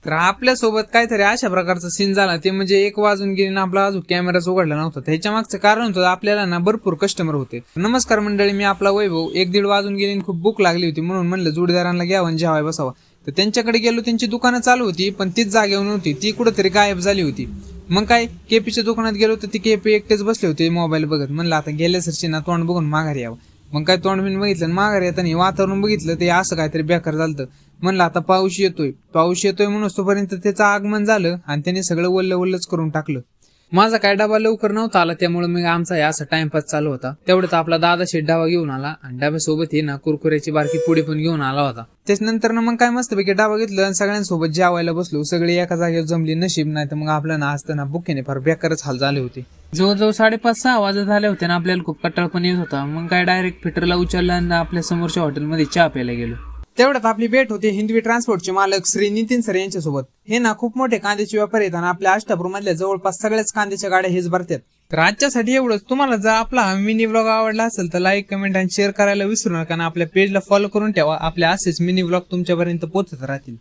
तर आपल्या सोबत काहीतरी अशा प्रकारचा सीन झाला ते म्हणजे 1 वाजून गेले ना आपला अजून कॅमेराच उघडला नव्हता. त्याच्या मागचं कारण होतं आपल्याला ना भरपूर कस्टमर होते. नमस्कार मंडळी, मी आपला वैभव. 1-1:30 वाजून गेले, खूप भूक लागली होती म्हणून म्हणलं जोडीदारांना घ्यावं आणि जेवाय बसावं. तर त्यांच्याकडे गेलो, त्यांची दुकानं चालू होती पण तीच जागेवर नव्हती, ती कुठेतरी गायब झाली होती. मग काय केपीच्या दुकानात गेलो तर ती केपी एकटेच बसले होते मोबाईल बघत. म्हणलं आता गेल्या सरशी ना तोंड बघून माघारी यावं. मग काय तोंड बिन बघितलं आणि माघारी येताना वातावरण बघितलं ते असं काहीतरी बेकार झालं. म्हणलं आता पाऊस येतोय म्हणून तोपर्यंत त्याचं आगमन झालं आणि त्याने सगळं वल्लच करून टाकलं. माझा काय डबा लवकर नव्हता आला, त्यामुळे मग आमचा असा टाइमपास चालू होता. तेवढ्यात आपला दादा शेट डबा घेऊन आला आणि डब्यासोबत हे ना कुरकुऱ्याची बारकी पुडी पण घेऊन आला होता. त्याच्यानंतर ना मग काय मस्तपैकी डबा घेतलं आणि सगळ्यांसोबत जेवायला बसलो. सगळी एका जागेवर जमली. नशीब नाही तर मग आपल्या ना असताना बुकेने फार बेकारच हाल झाले होते. जवळजवळ 5:30-6 वाजत झाले होते ना आपल्याला खूप कंटाळ पण येत होता. मग काय डायरेक्ट फिटरला उचललं आणि आपल्या समोरच्या हॉटेलमध्ये चहा प्यायला गेलो. तेवढ्यात आपली भेट होते हिंदवी ट्रान्सपोर्टचे मालक श्री नितीन सर यांच्यासोबत. हे ना खूप मोठे कांद्याचे व्यापारी आहेत आणि आपल्या अष्टापूर मधल्या जवळपास सगळ्याच कांद्याच्या गाड्या हेच भरतात. तर आजच्यासाठी एवढंच. तुम्हाला जर आपला मिनी व्लॉग आवडला असेल तर लाईक, कमेंट आणि शेअर करायला विसरू नका आणि आपल्या पेजला फॉलो करून ठेवा. आपल्या असेच मिनी व्लॉग तुमच्यापर्यंत पोहोचत राहतील.